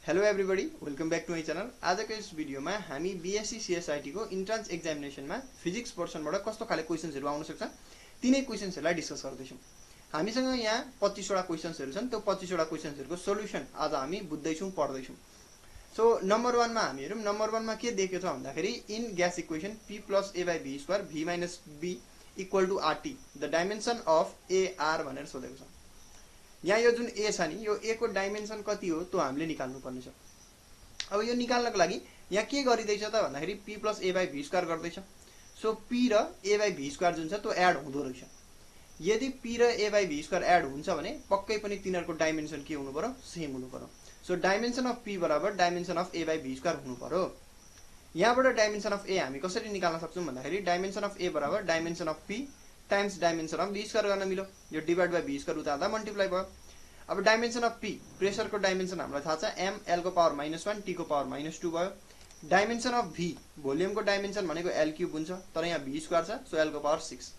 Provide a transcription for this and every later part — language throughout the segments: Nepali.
Hello everybody, welcome back to my channel. आजको यस भिडियोमा हामी बीएससी सीएसआईटी को इन्ट्रान्स एक्जामिनेसनमा फिजिक्स पोर्सनबाट कस्तो खाले क्वेशन्सहरू आउन सक्छ तिनै क्वेशन्सहरूलाई डिस्कस गर्दैछौँ। हामीसँग यहाँ 25 वटा क्वेशन्सहरू छन्। त्यो 25 वटा क्वेशन्सहरूको सोल्युसन आज हामी बुझ्दैछौँ, पढ्दैछौँ। सो नम्बर 1 मा हामी हेरौँ। नम्बर 1 मा के दिएको छ भन्दाखेरि in gas equation p + a / b² v - b = rt the dimension of A R भनेर सोधेको छ। यहाँ यो जुन ए छ नि, यो ए को डाइमेन्सन कति हो त्यो हामीले निकाल्नु पर्ने छ। अब यो निकाल्नको लागि यहाँ के गरिदैछ त भन्दाखेरि p + a / b² गर्दैछ। सो p र a / b² जुन छ त्यो एड हुँदो रहेछ। यदि p र a / b² एड हुन्छ भने पक्कै पनि तिनीहरूको डाइमेन्सन के हुनु पर्यो, सेम हुनु पर्यो। सो डाइमेन्सन अफ p बराबर डाइमेन्सन अफ a / b² हुनु पर्यो। यहाँबाट डाइमेन्सन अफ a हामी कसरी निकाल्न सक्छौँ भन्दाखेरि डाइमेन्सन अफ a बराबर dimension of p times dimension of b² गर्न मिल्यो। यो डिभाइड बाइ b² उतार्दा मल्टिप्लाई भयो। अब डाइमेन्सन अफ p, प्रेसर को डाइमेन्सन हामीलाई थाहा छ m l को पावर -1 t को पावर -2 भयो। डाइमेन्सन अफ v, भोल्युम को डाइमेन्सन भनेको l³ हुन्छ, तर यहाँ v² छ, सो l को पावर 6।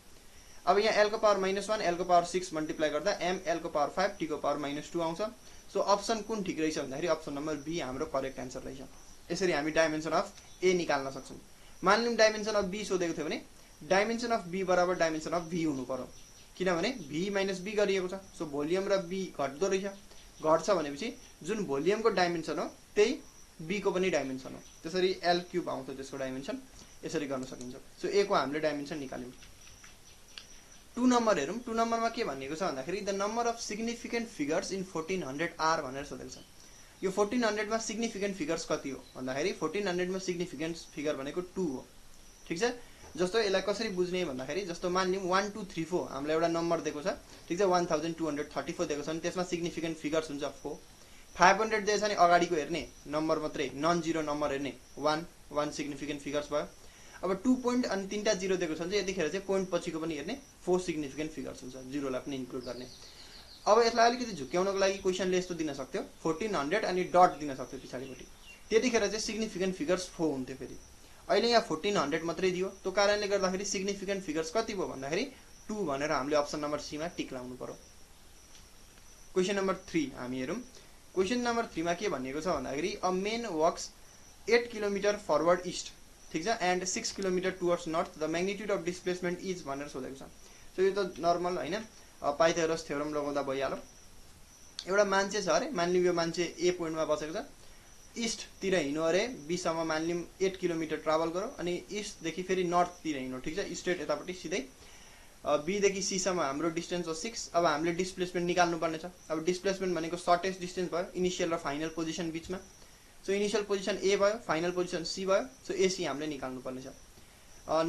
अब यहाँ l को पावर -1 l को पावर 6 मल्टिप्लाई गर्दा m l को पावर 5 t को पावर -2 आउँछ। सो अप्सन कुन ठिक रहेछ भन्दाखेरि अप्सन नम्बर बी हाम्रो करेक्ट एन्सर रहेछ। यसरी हामी डाइमेन्सन अफ a निकाल्न सक्छौँ। मानिलिउँ डाइमेन्सन अफ b सोधेको थियो भने डाइमेन्सन अफ b बराबर डाइमेन्सन अफ v हुनु पर्यो, किनभने v - b गरिएको छ। सो भोल्युम र b घट्दो रहेछ। घट्छ भनेपछि जुन भोल्युम को डाइमेन्सन हो त्यही b को पनि डाइमेन्सन हो, त्यसरी l³ आउँछ त्यसको डाइमेन्सन। यसरी गर्न सकिन्छ। सो a को हामीले डाइमेन्सन निकाल्यौँ। 2 नम्बर हेरौँ। 2 नम्बरमा के भनिएको छ भन्दाखेरि the number of significant figures in 1400 are भनेर सोधेको छ। यो 1400 मा सिग्निफिकेन्ट फिगर्स कति हो भन्दाखेरि 1400 मा सिग्निफिकेन्ट फिगर भनेको 2 हो। ठिक छ। जस्तो यसलाई कसरी बुझ्ने भन्दाखेरि जस्तो मानिलिउँ 1 2 3 4 हामीलाई एउटा नम्बर दिएको छ। ठिक छ। 1234 दिएको छ भने त्यसमा सिग्निफिकेन्ट फिगर्स हुन्छ 4। 500 दिएछ भने अगाडिको हेर्ने नम्बर मात्रै, नन जिरो नम्बर हेर्ने 1 सिग्निफिकेन्ट फिगर्स भयो। अब 2 पोइन्ट अनि 3टा जिरो दिएको छ भने यतिखेर चाहिँ पोइन्ट पछिको पनि हेर्ने 4 सिग्निफिकेन्ट फिगर्स हुन्छ, जिरोलाई पनि इन्क्लुड गर्ने। अब यसलाई अलिकति झुक्क्याउनको लागि क्वेशनले यस्तो दिन सक्थ्यो 1400 अनि डट दिन सक्थ्यो पछाडिपट्टि, त्यतिखेर चाहिँ सिग्निफिकेन्ट फिगर्स 4 हुन्थ्यो। फेरि अहिले यहाँ 1400 मात्रै दियो, त्यो कारणले गर्दाखेरि सिग्निफिकेन्ट फिगर्स कति भयो भन्दाखेरि 2 भनेर हामीले अप्सन नम्बर सी मा टिक लाउनु पर्यो। क्वेशन नम्बर 3 हामी हेरौँ। क्वेशन नम्बर 3 मा के भनिएको छ भन्दाखेरि a main works 8 kilometre forward east, ठीक छ, and 6 kilometre towards north, the magnitude of displacement is भनेर सोधेको छ। सो यो त नर्मल हैन, पाइथागोरस थ्योरम लगाउँदा भइहाल्यो। एउटा मान्छे छ अरे, मानिलिउँ यो मान्छे ए पोइन्टमा बसेको छ, ईस्ट तिर हिँड्नु अरे, बी सम्म मानिलिउँ 8 किलोमिटर ट्राभल गरौँ अनि ईस्ट देखि फेरि नर्थ तिर हिँड्नु। ठीक छ, स्ट्रेट यतापट्टि सिधै बी देखि सी सम्म हाम्रो डिस्टेन्स हो 6। अब हामीले डिस्प्लेसमेन्ट निकाल्नु पर्ने छ। अब डिस्प्लेसमेन्ट भनेको सर्टेस्ट डिस्टेन्स भयो इनिशियल र फाइनल पोजिसन बीचमा। सो इनिशियल पोजिसन ए भयो, फाइनल पोजिसन सी भयो। सो एसी हामीले निकाल्नु पर्ने छ।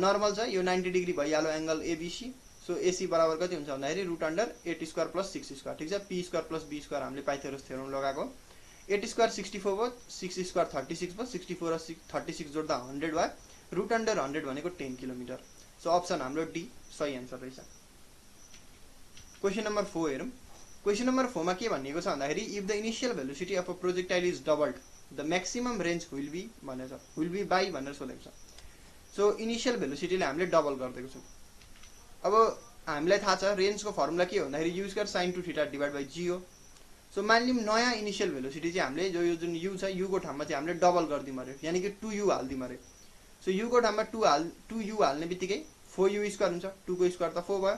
नर्मल छ, यो 90 डिग्री भइहाल्यो एंगल एबीसी। सो एसी बराबर कति हुन्छ भन्दाखेरि √8² + 6²। ठीक छ, p² + b² हामीले पाइथागोरस थ्योरम लगाएको। 8² 64 भयो, 6² 36 भयो, 64 र 36 जोड्दा 100 भयो। √100 भनेको 10 किलोमिटर। सो अप्सन हाम्रो डी सही एन्सर रहेछ। क्वेशन नम्बर 4 हेरौँ। क्वेशन नम्बर 4 मा के भनिएको छ भन्दाखेरि if the initial velocity of a projectile is doubled the maximum range will be भनेर छ। विल बी बाई भनेर सोधेको छ। सो इनिशियल भेलोसिटीले हामीले डबल गरिदिएको छौँ। अब हामीलाई थाहा छ रेन्जको फर्मुला के हो भन्दाखेरि u² sin 2θ / g हो। सो मानिलिउँ नयाँ इनिशियल भेलोसिटी चाहिँ हामीले जो यो जुन u छ, u को ठाउँमा चाहिँ हामीले डबल गरिदिउँ अरे, यानि कि 2u हाल्दिउँ अरे। सो u को ठाउँमा 2u हाल्ने बित्तिकै 4u² हुन्छ, 2 को स्क्वायर त 4 भयो।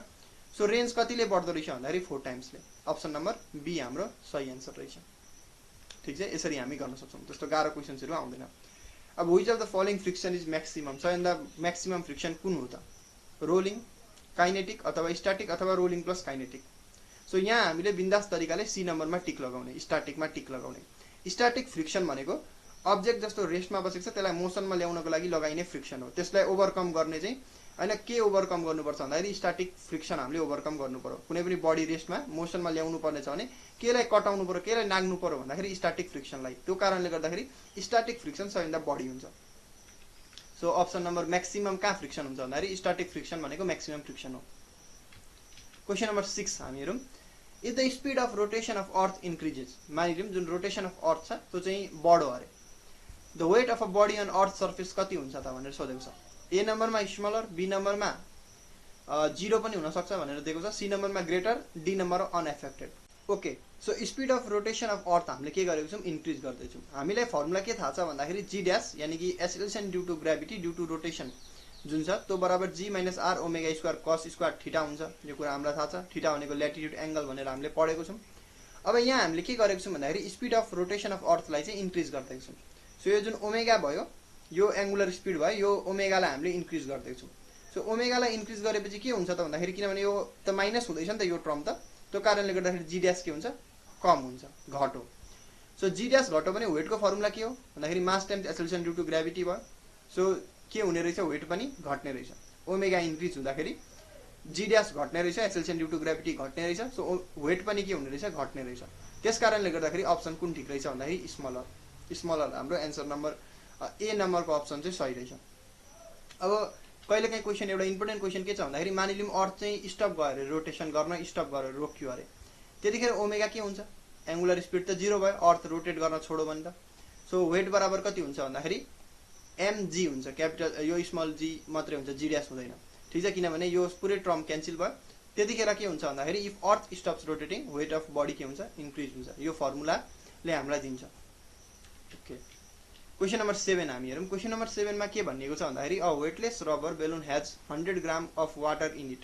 सो रेन्ज कतिले बढ्दो रहेछ भन्दाखेरि 4 टाइम्सले। अप्सन नम्बर बी हाम्रो सही एन्सर रहेछ। ठीक छ, यसरी हामी गर्न सक्छौँ। त्यस्तो गाह्रो क्वेशन्सहरू आउँदैन। अब which of the following friction is maximum, सबैभन्दा म्याक्सिमम फ्रिक्सन कुन हो त? रोलिङ, काइनेटिक अथवा स्ट्याटिक अथवा रोलिङ प्लस काइनेटिक। सो यहाँ हामीले बिन्दास तरिकाले सी नम्बरमा टिक लगाउने, स्ट्याटिकमा टिक लगाउने। स्ट्याटिक फ्रिक्सन भनेको अब्जेक्ट जस्तो रेस्टमा बसेको छ त्यसलाई मोसनमा ल्याउनको लागि लगाइने फ्रिक्सन हो। त्यसलाई ओभरकम गर्ने चाहिँ हैन, के ओभरकम गर्नुपर्छ भन्दाखेरि स्ट्याटिक फ्रिक्सन हामीले ओभरकम गर्नु पर्यो। कुनै पनि बडी रेस्टमा मोसनमा ल्याउनु पर्ने छ भने केलाई कटाउनु पर्यो, केलाई नाग्नु पर्यो भन्दाखेरि स्ट्याटिक फ्रिक्सनलाई। त्यो कारणले गर्दाखेरि स्ट्याटिक फ्रिक्सन सबैभन्दा बढी हुन्छ। सो अप्सन नम्बर म्याक्सिमम कहाँ फ्रिक्सन हुन्छ भन्दाखेरि स्ट्याटिक फ्रिक्सन भनेको म्याक्सिमम फ्रिक्सन हो। क्वेशन नम्बर 6 हामी हेरौँ। If the speed of rotation of earth increases, मानिलिउँ जुन रोटेसन अफ अर्थ छ त्यो चाहिँ बढ्यो अरे, the weight of a body on earth surface कति हुन्छ त भनेर सोधेको छ। ए नम्बरमा स्मलर, बी नम्बरमा 0 पनि हुन सक्छ भनेर दिएको छ, सी नम्बरमा greater, D number unaffected. Okay, so speed of rotation of अर्थ हामीले के गरेको छौँ, इन्क्रिज गर्दैछौँ। हामीलाई फर्मुला के थाहा छ भन्दाखेरि जी ड्यास यानि कि acceleration due to gravity due to rotation जुन छ त्यो बराबर g minus r omega square cos square theta हुन्छ। यो कुरा हामीलाई थाहा छ, थीटा भनेको ल्याटिट्युड एंगल भनेर हामीले पढेको छौँ। अब यहाँ हामीले के गरेको छौँ भन्दाखेरि स्पिड अफ रोटेसन अफ अर्थलाई चाहिँ इन्क्रिज गर्दैछौँ। सो यो जुन ओमेगा भयो यो एंगुलर स्पिड भयो, यो ओमेगालाई हामीले इन्क्रिज गर्दैछौँ। सो ओमेगालाई इन्क्रिज गरेपछि के हुन्छ त भन्दाखेरि किनभने यो त माइनस हुँदैछ नि त यो टर्म त, त्यो कारणले गर्दाखेरि जी ड्यास के हुन्छ, कम हुन्छ, घटो। सो जी ड्यास घटो भने वेटको फर्मुला के हो भन्दाखेरि mass times acceleration due to gravity भयो। सो के हुने रहेछ, वेट पनि घट्ने रहेछ। ओमेगा इन्क्रिज हुँदाखेरि जी ड्यास घट्ने रहेछ, एसेलेरेसन ड्यू टु ग्राभिटी घट्ने रहेछ। सो वेट पनि के हुने रहेछ, घट्ने रहेछ। त्यस कारणले गर्दाखेरि अप्सन कुन ठिक रहेछ भन्दाखेरि स्मलर। स्मलर हाम्रो एन्सर नम्बर ए नम्बरको अप्सन चाहिँ सही रहेछ। अब कहिलेकाहीँ क्वेसन एउटा इम्पोर्टेन्ट क्वेसन के छ भन्दाखेरि मानिलिउँ अर्थ चाहिँ स्टप भयो अरे, रोटेसन गर्न स्टप गरेर रोक्यो अरे, त्यतिखेर ओमेगा के हुन्छ, एंगुलर स्पिड त 0 भयो, अर्थ रोटेट गर्न छोडो भने त। सो वेट बराबर कति हुन्छ भन्दाखेरि एमजी हुन्छ, क्यापिटल यो स्मल जी मात्रै हुन्छ, जी ड्यास हुँदैन। ठिक छ, किनभने यो पुरै टर्म क्यान्सल भयो। त्यतिखेर के हुन्छ भन्दाखेरि if earth stops rotating weight of body के हुन्छ, इन्क्रिज हुन्छ। यो फर्मुलाले हामीलाई दिन्छ। ओके, क्वेसन नम्बर 7 हामी हेरौँ। क्वेसन नम्बर 7 मा के भनिएको छ भन्दाखेरि a weightless rubber balloon has 100 gram of water in it.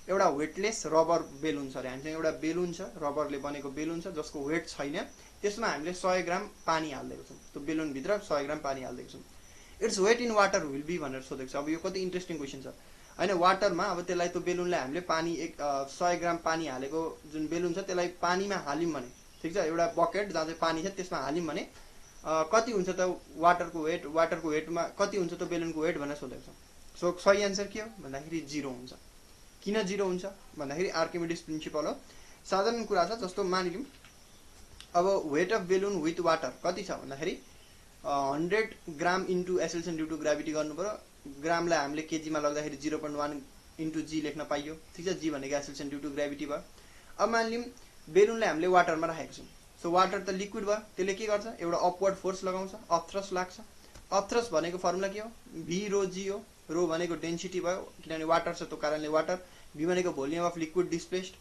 एउटा वेटलेस रबर बेलुन छ अरे, हामीसँग एउटा बेलुन छ, रबरले बनेको बेलुन छ जसको वेट छैन, त्यसमा हामीले 100 ग्राम पानी हाल्दिएको छौँ। त्यो बेलुन भित्र 100 ग्राम पानी हाल्दिएको छौँ। Its weight in water will be भनेर सोधेको छ। अब यो कति इन्ट्रेस्टिङ क्वेसन छ हैन। वाटरमा अब त्यसलाई त्यो बेलुनलाई हामीले पानी 100 ग्राम पानी हालेको जुन बेलुन छ त्यसलाई पानीमा हाल्यौँ भने, ठिक छ, एउटा बकेट जहाँ चाहिँ पानी छ त्यसमा हाल्यौँ भने कति हुन्छ त वाटरको वेट, वाटरको वेटमा कति हुन्छ त बेलुनको वेट भनेर सोधेको छ। सो सही एन्सर के हो भन्दाखेरि 0 हुन्छ। किन 0 हुन्छ भन्दाखेरि आर्किमिडिस प्रिन्सिपल हो। साधारण कुरा छ, जस्तो मानिलिउँ अब weight of balloon with water कति छ भन्दाखेरि 100 gram into acceleration due to gravity गर्नु पर्यो। ग्रामलाई हामीले केजीमा लग्दाखेरि 0.1 इन्टु जी लेख्न पाइयो। ठिक छ, जी भनेको एसेलेरेसन ड्यू टु ग्राभिटी भयो। अब मानिलिउँ बेलुनलाई हामीले वाटरमा राखेको छौँ। सो वाटर त लिक्विड भयो, त्यसले के गर्छ, एउटा अपवर्ड फोर्स लगाउँछ, अपथ्रस लाग्छ। अपथ्रस भनेको फर्मुला के हो, भी रो जी हो। रो भनेको डेन्सिटी भयो, किनभने वाटर छ त्यो कारणले वाटर। भी भनेको भोल्युम अफ लिक्विड डिस्प्लेस्ड।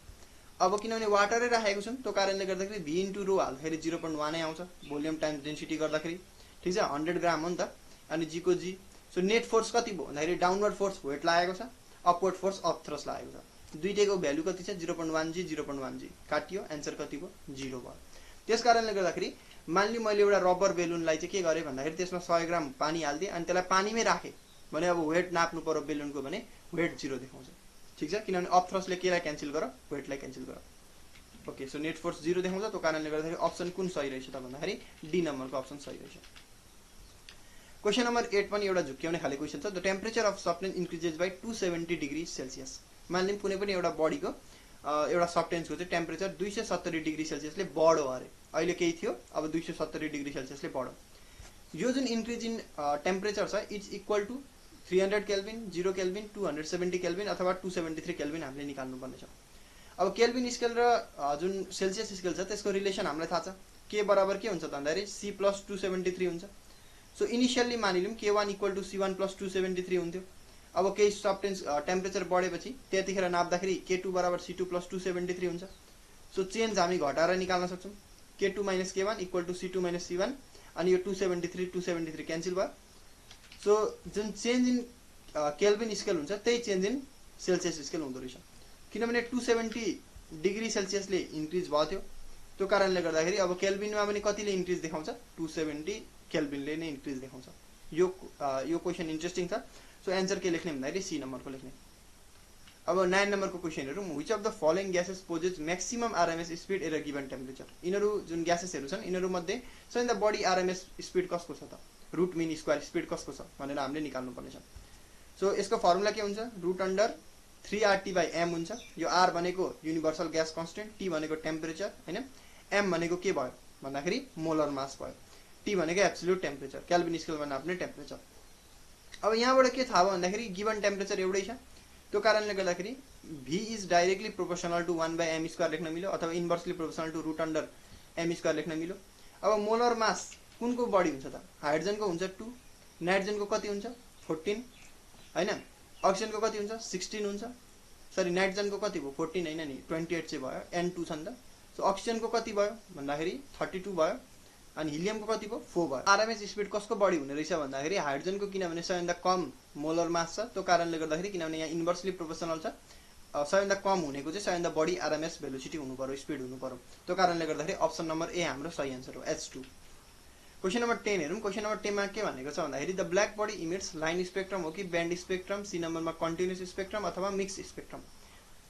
अब किनभने वाटरै राखेको छौँ त्यो कारणले गर्दाखेरि भी इन्टु रो हाल्दाखेरि 0.1 आउँछ, भोल्युम टाइम्स डेन्सिटी गर्दाखेरि। ठिक छ, 100 ग्राम हो नि त, अनि जी को जी। सो नेट फोर्स कति भयो भन्दाखेरि डाउनवर्ड फोर्स वेट लागेको छ, अपवर्ड फोर्स अपथ्रस लागेको छ। दुईटैको भ्यालु कति छ, 0.1 जी 0.1 जी काटियो, एन्सर कति भयो, 0 भयो। त्यस कारणले गर्दाखेरि मानिलिउँ मैले एउटा रबर बेलुनलाई चाहिँ के गरेँ भन्दाखेरि त्यसमा 100 ग्राम पानी हालिदिएँ अनि त्यसलाई पानीमै राखेँ भने अब वेट नाप्नु पर्यो बेलुनको भने वेट 0 देखाउँछ। ठिक छ, किनभने अपथ्रसले केलाई क्यान्सल गर, वेटलाई क्यान्सल गर। ओके, सो नेट फोर्स 0 देखाउँछ, त्यो कारणले गर्दाखेरि अप्सन कुन सही रहेछ त भन्दाखेरि डी नम्बरको अप्सन सही रहेछ। क्वेसन नम्बर 8 पनि एउटा झुक्क्याउने खाले क्वेसन छ। The temperature of substance increases by 270 degree Celsius. मानिलिउँ कुनै पनि एउटा बडीको एउटा सब्सटेन्सको चाहिँ टेम्परेचर 270 डिग्री सेल्सियसले बढ्यो अरे। अहिले केही थियो, अब 270 डिग्री सेल्सियसले बढ्यो। यो जुन इन्क्रिज इन टेम्परेचर छ it's equal to 300 kelvin, 0 kelvin, 270 kelvin अथवा 273 केल्भिन हामीले निकाल्नुपर्ने छ। अब केल्भिन स्केल र जुन सेल्सियस स्केल छ त्यसको रिलेसन हामीलाई थाहा छ। के बराबर के हुन्छ त भन्दाखेरि C प्लस 273 हुन्छ। सो इनिसियल्ली मानिलिउँ K1 equal to C1 plus 273 हुन्थ्यो। अब केही सब्सटेन्स टेम्परेचर बढेपछि त्यतिखेर नाप्दाखेरि K2 बराबर C2 प्लस 273 हुन्छ। सो चेन्ज हामी घटाएर निकाल्न सक्छौँ। K2 minus K1 equal to C2 minus C1, अनि यो 273 क्यान्सल भयो। सो जुन चेन्ज इन केल्भिन स्केल हुन्छ त्यही चेन्ज इन सेल्सियस स्केल हुँदो रहेछ, किनभने 270 डिग्री सेल्सियसले इन्क्रिज भएको थियो। त्यो कारणले गर्दाखेरि अब केल्भिनमा पनि कतिले इन्क्रिज देखाउँछ, 270 केल्भिनले नै इन्क्रिज देखाउँछ। यो क्वेसन इन्ट्रेस्टिङ छ। सो एन्सर के लेख्ने भन्दाखेरि सी नम्बरको लेख्ने। अब 9 नम्बरको क्वेसन हेरौँ। Which of the following gases possesses maximum RMS speed at a given temperature. यिनीहरू जुन ग्यासेसहरू छन् यिनीहरू मध्ये सबैभन्दा बढी आरएमएस स्पिड कसको छ त, रुट मिन स्क्वायर स्पिड कसको छ भनेर हामीले निकाल्नु पर्नेछ। सो यसको फर्मुला के हुन्छ, रुट अन्डर 3RT/m हुन्छ। यो r भनेको युनिभर्सल ग्यास कन्स्टेन्ट, t भनेको टेम्परेचर हैन, m भनेको के भयो भन्दाखेरि मोलर मास भयो, t भनेको एब्सोल्युट टेम्परेचर, केल्भिन स्केलमा नाप्ने टेम्परेचर। अब यहाँबाट के थाहा भयो भन्दाखेरि गिभन टेम्परेचर एउटै छ, त्यो कारणले गर्दाखेरि v is directly proportional to 1/m square लेख्न मिल्यो अथवा inversely proportional to root under m square लेख्न मिल्यो। अब मोलर मास कुनको बढी हुन्छ त, हाइड्रोजनको हुन्छ 2, नाइट्रोजनको कति हुन्छ 14 हैन, अक्सिजनको कति हुन्छ 16 हुन्छ। सरी नाइट्रोजनको कति भयो 14 हैन नि 28 चाहिँ भयो, N2 छ नि त। सो अक्सिजनको कति भयो भन्दाखेरि 32 भयो अनि हिलियमको कति भयो 4 भयो। आरएमएस स्पिड कसको बढी हुने रहेछ भन्दाखेरि हाइड्रोजनको, किनभने सबैभन्दा कम मोलर मास छ, त्यो कारणले गर्दाखेरि, किनभने यहाँ इन्भर्सली प्रोपोर्सनल छ, सबैभन्दा कम हुनेको चाहिँ सबैभन्दा बढी आरएमएस भेलोसिटी हुनु पर्यो, स्पिड हुनु पर्यो, त्यो कारणले गर्दाखेरि अप्सन नम्बर ए हाम्रो सही आन्सर हो, H2। क्वेसन नम्बर 10 हेरौँ। क्वेसन नम्बर 10 मा के भनेको छ भन्दाखेरि the black body emits line spectrum हो कि ब्यान्ड स्पेक्ट्रम, सी नम्बरमा कन्टिन्युस स्पेक्ट्रम अथवा मिक्स स्पेक्ट्रम।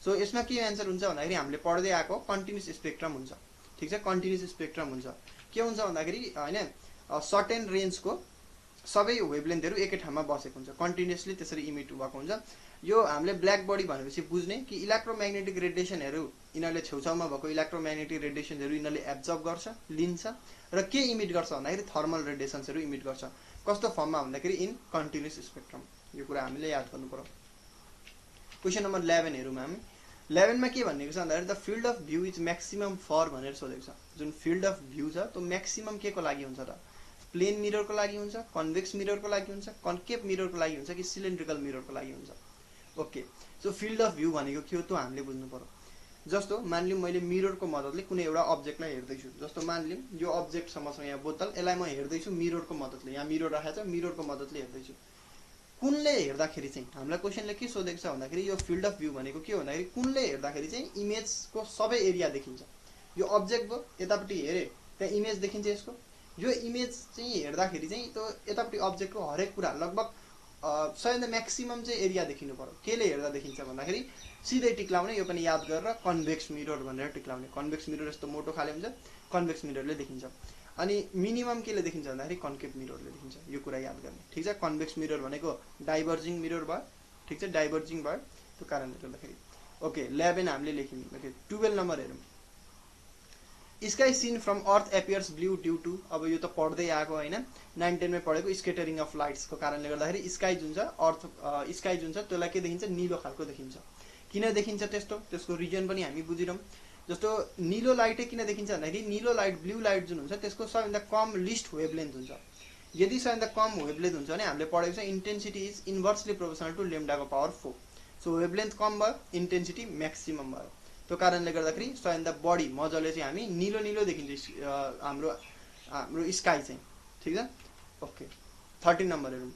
सो यसमा के आन्सर हुन्छ भन्दाखेरि हामीले पढ्दै आएको कन्टिन्युस स्पेक्ट्रम हुन्छ, ठिक छ, कन्टिन्युस स्पेक्ट्रम हुन्छ। के हुन्छ भन्दाखेरि हैन सर्टेन रेन्जको सबै वेभलेन्थहरू एकै ठाउँमा बसेको हुन्छ, कन्टिन्युसली त्यसरी इमिट भएको हुन्छ। यो हामीले ब्ल्याक बडी भनेपछि बुझ्ने कि इलेक्ट्रोम्याग्नेटिक रेडिएसनहरू यिनीहरूले छेउछाउमा भएको इलेक्ट्रोम्याग्नेटिक रेडिएसनहरू यिनीहरूले एब्जर्ब गर्छ, लिन्छ र के इमिट गर्छ भन्दाखेरि थर्मल रेडिएसन्सहरू इमिट गर्छ। कस्तो फर्ममा भन्दाखेरि इन कन्टिन्युस स्पेक्ट्रम। यो कुरा हामीले याद गर्नु पर्यो। क्वेसन नम्बर 11 हेरौँ हामी। 11 मा के भनेको छ भन्दाखेरि the field of view is maximum for भनेर सोधेको छ। जुन फिल्ड अफ भ्यू छ त्यो म्याक्सिमम के को लागि हुन्छ त? प्लेन मिररको लागि हुन्छ, कन्भेक्स मिररको लागि हुन्छ, कन्केभ मिररको लागि हुन्छ कि सिलिन्ड्रिकल मिररको लागि हुन्छ? Okay, so field of view भनेको के हो त्यो हामीले बुझ्नु पर्यो। जस्तो मानिलिउँ मैले मिररको मद्दतले कुनै एउटा अब्जेक्टलाई हेर्दैछु, जस्तो मानिलिउँ यो अब्जेक्ट समझौँ यहाँ बोतल, यसलाई म हेर्दैछु मिररको मद्दतले, यहाँ मिरर राखेको छ, मिररको मद्दतले हेर्दैछु। कुनले हेर्दाखेरि चाहिँ हामीलाई क्वेसनले के सोधेको छ भन्दाखेरि यो फिल्ड अफ भ्यू भनेको के हो भन्दाखेरि कुनले हेर्दाखेरि चाहिँ इमेजको सबै एरिया देखिन्छ। यो अब्जेक्ट भयो, यतापट्टि हेरे त्यहाँ इमेज देखिन्छ यसको, यो इमेज चाहिँ हेर्दाखेरि चाहिँ त्यो यतापट्टि अब्जेक्टको हरेक कुरा लगभग सबैभन्दा म्याक्सिमम चाहिँ एरिया देखिनु पर्यो। केले हेर्दा देखिन्छ भन्दाखेरि सिधै टिक्लाउने, यो पनि याद गरेर कन्भेक्स मिरर भनेर टिक्लाउने। कन्भेक्स मिरर यस्तो मोटो खाले हुन्छ, कन्भेक्स मिररले देखिन्छ। अनि मिनिमम केले देखिन्छ भन्दाखेरि कन्केभ मिररले देखिन्छ, यो कुरा याद गर्ने, ठिक छ। कन्भेक्स मिरर भनेको डाइभर्जिङ मिरर भयो, ठिक छ, डाइभर्जिङ भयो, त्यो कारणले गर्दाखेरि। ओके, 11 हामीले लेख्यौँ। ओके, 12 नम्बर हेरौँ। Sky seen from earth appears blue due to, अब यो त पढ्दै आएको होइन, 9, 10 मै पढेको स्केटरिङ अफ लाइट्सको कारणले गर्दाखेरि स्काई जुन छ अर्थ स्काई जुन छ त्यसलाई के देखिन्छ नीलो खालको देखिन्छ। किन देखिन्छ त्यस्तो, त्यसको रिजन पनि हामी बुझिरहँ। जस्तो नीलो लाइटै किन देखिन्छ भन्दाखेरि नीलो लाइट ब्लू लाइट जुन हुन्छ त्यसको सबैभन्दा कम लिस्ट वेभलेन्थ हुन्छ। यदि सबैभन्दा कम वेभलेन्थ हुन्छ भने हामीले पढेको छ intensity is inversely proportional to लेम्डाको पावर 4। सो वेभलेन्थ कम भयो, इन्टेन्सिटी म्याक्सिमम भयो, त्यो कारणले गर्दाखेरि सबैभन्दा बढी मजाले चाहिँ हामी नीलो नीलो देखिन्छ हाम्रो स्काई चाहिँ, ठिक छ। ओके, 13 नम्बर हेरौँ।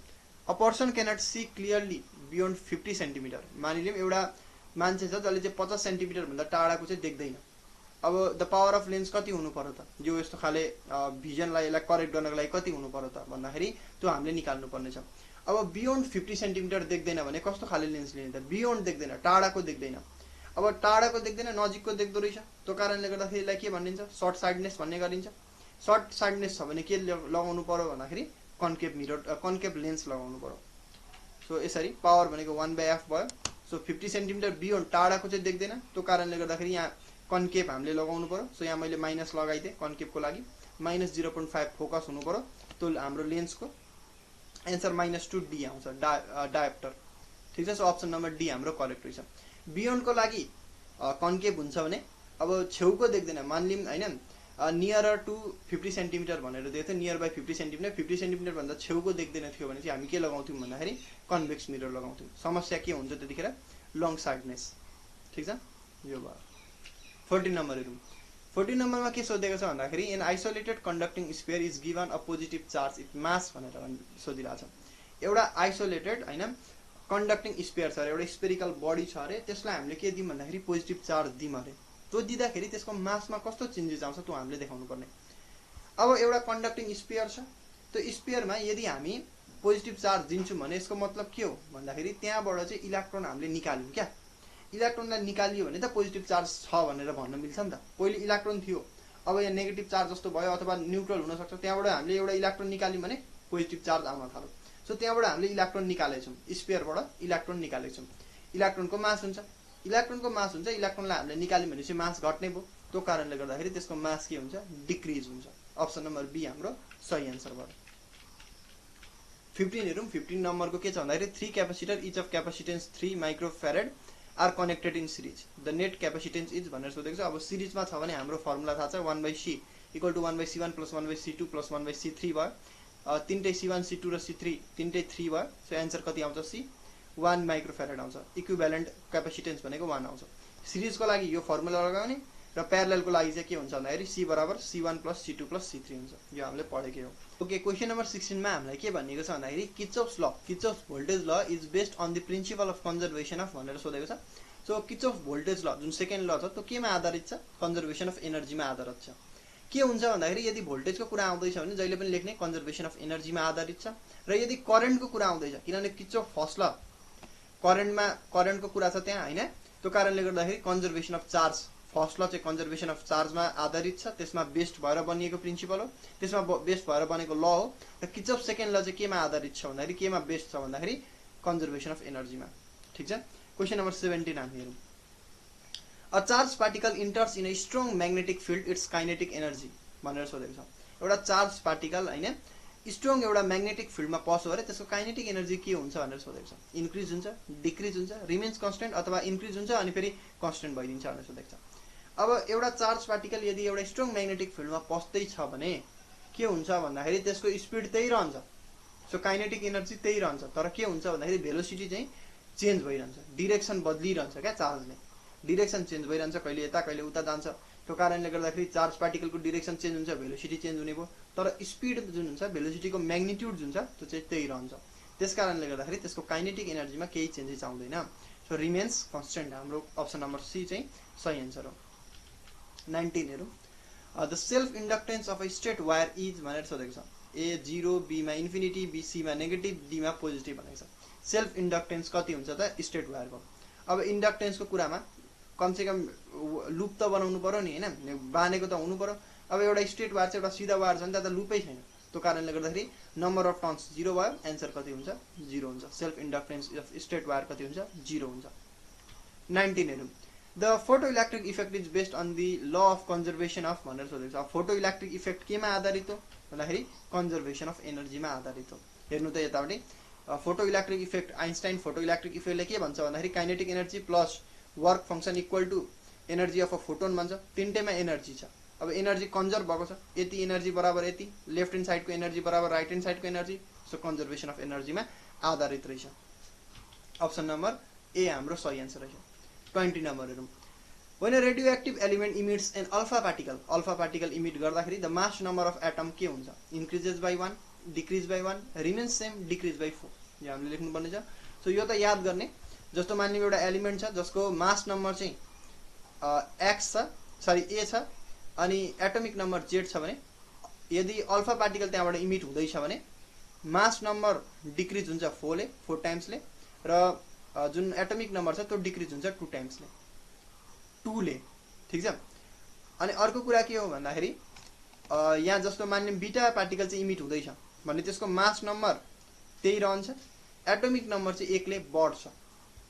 A person cannot see clearly beyond 50 centimetre. मानिलिउँ एउटा मान्छे छ जसले चाहिँ 50 सेन्टिमिटर भन्दा टाढाको चाहिँ देख्दैन। अब द पावर अफ लेन्स कति हुनु पर्यो त? यो यस्तो खाले भिजनलाई यसलाई करेक्ट गर्नको लागि कति हुनु पर्यो त भन्दाखेरि त्यो हामीले निकाल्नु पर्ने छ। अब बियोन्ड 50 सेन्टिमिटर देख्दैन भने कस्तो खाले लेन्स लिने त? बियोन्ड देख्दैन, टाढाको देख्दैन। अब टाढाको देख्दैन, नजिकको देख्दो रहेछ, त्यो कारणले गर्दाखेरि यसलाई के भनिन्छ? सर्ट साइडनेस भन्ने गरिन्छ। सर्ट साइडनेस छ भने के लगाउनु पर्यो भन्दाखेरि कन्केभ मिरर, कन्केभ लेन्स लगाउनु पर्यो। सो यसरी पावर भनेको 1/f भयो। सो 50 सेन्टिमिटर बियोन्ड टाढाको चाहिँ देख्दैन, त्यो कारणले गर्दाखेरि यहाँ कन्केभ हामीले लगाउनु पर्यो। सो यहाँ मैले माइनस लगाइदिएँ कन्केभको लागि, -0.5 फोकस हुनु पर्यो। त्यो हाम्रो लेन्सको एन्सर -2D आउँछ, डायोप्टर, ठिक छ। सो अप्सन नम्बर डी हाम्रो करेक्ट रहेछ। बियोन्डको लागि कन्केभ हुन्छ भने अब छेउको देख्दैन, मानिलिउँ होइन नियरर टु 50 सेन्टिमिटर भनेर दिएको थियो, नियर बाई 50 सेन्टिमिटर, 50 सेन्टिमिटर भन्दा छेउको देख्दैन थियो भने चाहिँ हामी के लगाउँथ्यौँ भन्दाखेरि कन्भेक्स मिरर लगाउँथ्यौँ। समस्या के हुन्छ त्यतिखेर? लङ साइडनेस, ठिक छ। यो भयो। 14 नम्बर हेरौँ। 14 नम्बरमा के सोधेको छ भन्दाखेरि in isolated conducting sphere is given a positive charge it mass भनेर सोधिरहेको छ। एउटा आइसोलेटेड होइन कन्डक्टिङ स्फियर छ अरे, एउटा स्पेरिकल बडी छ अरे, त्यसलाई हामीले के दिउँ भन्दाखेरि पोजिटिभ चार्ज दिउँ अरे। त्यो दिँदाखेरि त्यसको मासमा कस्तो चेन्जेस आउँछ त्यो हामीले देखाउनु पर्ने। अब एउटा कन्डक्टिङ स्फियर छ, त्यो स्फियरमा यदि हामी पोजिटिभ चार्ज दिन्छौँ भने यसको मतलब के हो भन्दाखेरि त्यहाँबाट चाहिँ इलेक्ट्रोन हामीले निकाल्यौँ क्या। इलेक्ट्रोनलाई निकालियो भने त पोजिटिभ चार्ज छ भनेर भन्न मिल्छ नि त। पहिले इलेक्ट्रोन थियो, अब यहाँ नेगेटिभ चार्ज जस्तो भयो अथवा न्युट्रल हुनसक्छ, त्यहाँबाट हामीले एउटा इलेक्ट्रोन निकाल्यौँ भने पोजिटिभ चार्ज आउन थाल्यो। सो त्यहाँबाट हामीले इलेक्ट्रोन निकालेछौँ, स्फियरबाट इलेक्ट्रोन निकालेछौँ। इलेक्ट्रोनको मास हुन्छ, इलेक्ट्रोनको मास हुन्छ, इलेक्ट्रोनलाई हामीले निकाल्यौँ भने चाहिँ मास घट्ने भयो, त्यो कारणले गर्दाखेरि त्यसको मास के हुन्छ? डिक्रिज हुन्छ। अप्सन नम्बर बी हाम्रो सही एन्सर भयो। 15 हेरौँ। 15 नम्बरको के छ भन्दाखेरि 3 capacitor each of capacitance 3 microfarad are connected in series, the net capacitance is भनेर सोधेको छ। अब सिरिजमा छ भने हाम्रो फर्मुला थाहा छ, 1/c = 1/c1 + 1/c2 + 1/c3 भयो। तीनटै C1 C2 र C3 तीनटै 3 भयो। सो एन्सर कति आउँछ? C 1 माइक्रोफेरेड आउँछ। इक्विभ्यालेन्ट क्यापेसिटेन्स भनेको 1 आउँछ। सिरिजको लागि यो फर्मुला लगाउने, र प्यारललको लागि चाहिँ के हुन्छ भन्दाखेरि C बराबर C1 + C2 + C3 हुन्छ। यो हामीले पढेकै हो। ओके, क्वेशन नम्बर 16 मा हामीलाई के भनिएको छ भन्दाखेरि Kirchhoff's voltage law is based on the principle of conservation of भनेर सोधेको छ। सो किर्चोफ्स भोल्टेज ल जुन सेकेन्ड ल छ त्यो केमा आधारित छ? कन्जर्भेसन अफ एनर्जीमा आधारित छ। के हुन्छ भन्दाखेरि यदि भोल्टेजको कुरा आउँदैछ भने जहिले पनि लेख्ने कन्जर्भेसन अफ एनर्जीमा आधारित छ, र यदि करेन्टको कुरा आउँदैछ किनभने किर्चोफ फर्स्ट ल करेन्टको कुरा छ त्यहाँ हैन, त्यो कारणले गर्दाखेरि conservation of charge first law चाहिँ कन्जर्भेसन अफ चार्जमा आधारित छ, त्यसमा बेस्ड भएर बनिएको प्रिन्सिपल हो, त्यसमा बेस्ड भएर बनेको ल हो। र किर्चोफ सेकेन्ड ल चाहिँ केमा आधारित छ भन्दाखेरि केमा बेस्ड छ भन्दाखेरि कन्जर्भेसन अफ एनर्जीमा। ठीक छ। क्वेशन नम्बर 17 हामी हेरौँ। A charge particle enters in a strong magnetic field it's kinetic energy भनेर सोधेको छ। एउटा चार्ज पार्टिकल हैन स्ट्रङ एउटा म्याग्नेटिक फिल्डमा पस्यो अरे त्यसको काइनेटिक एनर्जी के हुन्छ भनेर सोधेको छ। इन्क्रिज हुन्छ, डिक्रिज हुन्छ, रिमेन्स कन्स्टेन्ट अथवा इन्क्रिज हुन्छ अनि फेरि कन्स्टेन्ट भइदिन्छ भनेर सोधेको छ। अब एउटा चार्ज पार्टिकल यदि एउटा स्ट्रङ म्याग्नेटिक फिल्डमा पस्दै छ भने के हुन्छ भन्दाखेरि त्यसको स्पिड त्यही रहन्छ, सो काइनेटिक एनर्जी त्यही रहन्छ, तर के हुन्छ भन्दाखेरि भेलोसिटी चाहिँ चेन्ज भइरहन्छ, डिरेक्सन बदलिरहन्छ क्या, चार्जले डिरेक्सन चेन्ज भइरहन्छ, कहिले यता कहिले उता जान्छ। त्यो कारणले गर्दाखेरि चार्ज पार्टिकलको डिरेक्सन चेन्ज हुन्छ, भेलोसिटी चेन्ज हुने भयो, तर स्पिड जुन हुन्छ भेलोसिटीको म्याग्निट्युड जुन छ त्यो चाहिँ त्यही रहन्छ। त्यस कारणले गर्दाखेरि त्यसको काइनेटिक एनर्जीमा केही चेन्जेस आउँदैन, सो रिमेन्स कन्स्टेन्ट। हाम्रो अप्सन नम्बर सी चाहिँ सही एन्सर हो। 19 हेरौँ। The self inductance of a straight wire is भनेर सोधेको छ। ए 0, बी मा इन्फिनिटी, बी सी मा नेगेटिभ, डी मा पोजिटिभ भनेको छ। सेल्फ इन्डक्टेन्स कति हुन्छ त स्ट्रेट वायरको? अब इन्डक्टेन्सको कुरामा कमसेकम लुप त बनाउनु पर्यो नि हैन, बानेको त हुनु पर्यो। अब एउटा स्ट्रेट वायर चाहिँ एउटा सिधा वायर छ नि, त्यहाँ त लुपै छैन, त्यो कारणले गर्दाखेरि नम्बर अफ टर्न्स 0 भयो, एन्सर कति हुन्छ? 0 हुन्छ। Self inductance of straight wire कति हुन्छ? 0 हुन्छ। 19 हेरौँ। The photo electric effect is based on the law of conservation of भनेर सोधेको छ। अब फोटो इलेक्ट्रिक इफेक्ट केमा आधारित हो भन्दाखेरि कन्जर्भेसन अफ एनर्जीमा आधारित हो। हेर्नु त यतापट्टि photo electric effect, Einstein photoelectric इफेक्टले के भन्छ भन्दाखेरि kinetic energy plus work function equal to energy of a photon भन्छ। तीनटैमा एनर्जी छ। अब एनर्जी कन्जर्भ भएको छ, यति एनर्जी बराबर यति, लेफ्ट ह्यान्ड साइडको एनर्जी बराबर राइट ह्यान्ड साइडको एनर्जी, सो कन्जर्भेसन अफ एनर्जीमा आधारित रहेछ। अप्सन नम्बर ए हाम्रो सही एन्सर रहेछ। 20 नम्बर हेरौँ। When a radioactive element emits an alpha particle emit गर्दाखेरि the mass number of atom के हुन्छ? Increases by 1, decrease by 1, remains same, decrease by 4। यो हामीले लेख्नु पर्ने छ। सो यो त याद गर्ने, जस्तो मान्ने एउटा एलिमेन्ट छ जसको मास नम्बर चाहिँ x छ, सरी a छ, अनि एटमिक नम्बर z छ भने यदि अल्फा पार्टिकल त्यहाँबाट इमिट हुँदैछ भने मास नम्बर डिक्रिज हुन्छ 4 टाइम्सले, र जुन एटमिक नम्बर छ त्यो डिक्रिज हुन्छ 2 टाइम्सले, 2 ले। ठीक छ। अनि अर्को कुरा के हो भन्दाखेरि यहाँ जस्तो मान्ने बीटा पार्टिकल चाहिँ इमिट हुँदैछ भने त्यसको मास नम्बर त्यही रहन्छ, एटमिक नम्बर चाहिँ 1 ले बढ्छ।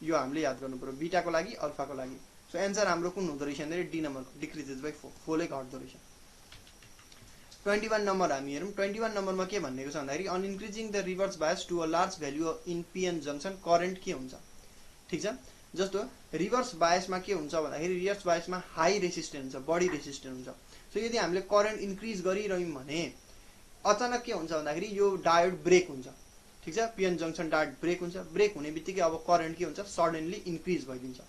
यो हामीले याद गर्नु पर्यो बीटाको लागि अल्फाको लागि। सो एन्सर हाम्रो कुन हुँदो रहेछ भन्दाखेरि डी नम्बर, डिक्रिजेस बाइ 4 ले घट्दो रहेछ। 21 नम्बर हामी हेरौँ। 21 नम्बरमा के भन्नेको छ भन्दाखेरि on increasing the reverse bias to a large value in PN junction current के हुन्छ? ठीक छ। जस्तो रिभर्स बायसमा के हुन्छ भन्दाखेरि रिभर्स बायसमा हाई रेसिस्टेन्स हुन्छ, बढी रेसिस्टेन्स हुन्छ। सो यदि हामीले करेन्ट इन्क्रिज गरिरह्यौँ भने अचानक के हुन्छ भन्दाखेरि यो डायोड ब्रेक हुन्छ। ठीक छ। पीएन जंक्सन डायोड ब्रेक हुन्छ। ब्रेक हुने बित्तिकै अब करेन्ट के हुन्छ? सडनली इन्क्रिज भइदिन्छ।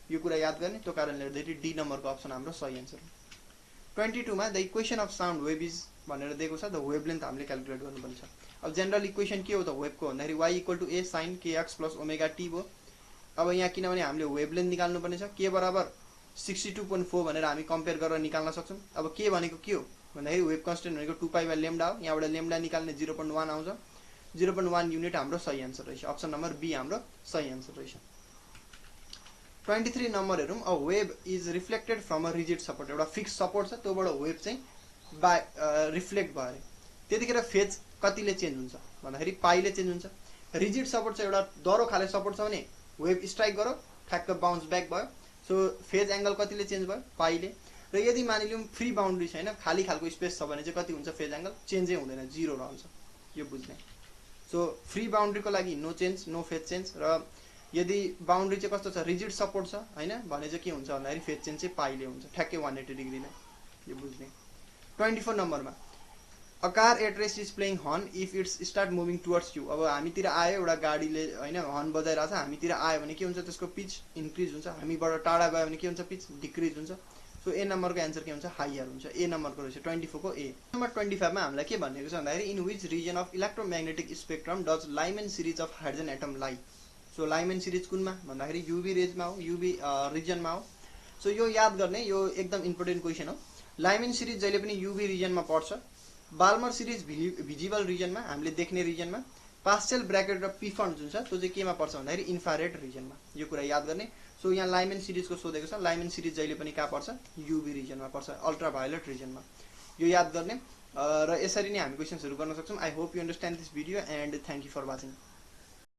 यो कुरा याद गर्ने, त्यो कारणले गर्दाखेरि डी नम्बरको अप्सन हाम्रो सही एन्सर हो। 22 मा the equation of sound wave is भनेर दिएको छ। द वेभ लेन्थ हामीले क्याल्कुलेट गर्नुपर्ने छ। अब जेनरल इक्वेसन के हो त वेभको भन्दाखेरि y = a sin kx + ωt भयो। अब यहाँ किनभने हामीले वेभ लेन्थ निकाल्नु पर्ने छ, k बराबर 62.4 भनेर हामी कम्पेयर गरेर निकाल्न सक्छौँ। अब k भनेको के हो भन्दाखेरि वेभ कन्स्टेन्ट भनेको 2π/λ हो। यहाँबाट लेम्डा निकाल्ने 0.1 आउँछ। 0.1 युनिट हाम्रो सही एन्सर रहेछ। अप्सन नम्बर बी हाम्रो सही एन्सर रहेछ। 23 नम्बर हेरौँ। A wave is reflected from a rigid support. एउटा फिक्स सपोर्ट छ, त्योबाट वेभ चाहिँ रिफ्लेक्ट भयो अरे त्यतिखेर फेज कतिले चेन्ज हुन्छ भन्दाखेरि पाइले चेन्ज हुन्छ। रिजिड सपोर्ट चाहिँ एउटा दह्रो खाले सपोर्ट छ भने वेभ स्ट्राइक गरो ठ्याक्क बाउन्स ब्याक भयो, सो फेज एंगल कतिले चेन्ज भयो? पाइले। र यदि मानिलिउँ फ्री बाउन्ड्री छैन, खाली खालको स्पेस छ भने चाहिँ कति हुन्छ? फेज एंगल चेन्जै हुँदैन, 0 रहन्छ। यो बुझ्ने। सो फ्री बाउन्ड्रीको लागि no change, no phase change. र यदि बाउन्ड्री चाहिँ कस्तो छ? रिजिड सपोर्ट छ हैन भने चाहिँ के हुन्छ भन्दाखेरि फेज चेन्ज चाहिँ पाइले हुन्छ, ठ्याक्कै 180 डिग्री नै। यो बुझ्ने। 24 नम्बरमा a car at rest is playing horn if it's start moving towards you. अब हामीतिर आयो एउटा गाडीले हैन हर्न बजाइरहेछ, हामीतिर आयो भने के हुन्छ? त्यसको पिच इन्क्रिज हुन्छ। हामीबाट टाढा गयो भने के हुन्छ? पिच डिक्रिज हुन्छ। सो ए नम्बरको एन्सर के हुन्छ हायर हुन्छ ए नम्बरको रहेछ 24 को ए नम्बर 25 मा हामीलाई के भनेको छ भन्दाखेरि in which region of electromagnetic spectrum does Lyman series of hydrogen atom लाई सो लाइमेन सिरिज कुनमा भन्दाखेरि युभी रेजमा हो युभी रिजनमा हो सो यो याद गर्ने यो एकदम इम्पोर्टेन्ट क्वेसन हो लाइमेन सिरिज जहिले पनि युभी रिजनमा पर्छ बाल्मर सिरिज भिजिबल रिजनमा हामीले देख्ने रिजनमा पास्टेल ब्रैकेट र पिफन्ड जुन छ त्यो चाहिँ केमा पर्छ भन्दाखेरि इन्फ्रारेड रिजनमा यो कुरा याद गर्ने सो यहाँ लाइमेन सिरिजको सोधेको छ लाइमेन सिरिज जहिले पनि कहाँ पर्छ युभी रिजनमा पर्छ अल्ट्राभायोलेट रिजनमा यो याद गर्ने र यसरी नै हामी क्वेशन्सहरु गर्न सक्छौं I hope you understand this video and thank you for watching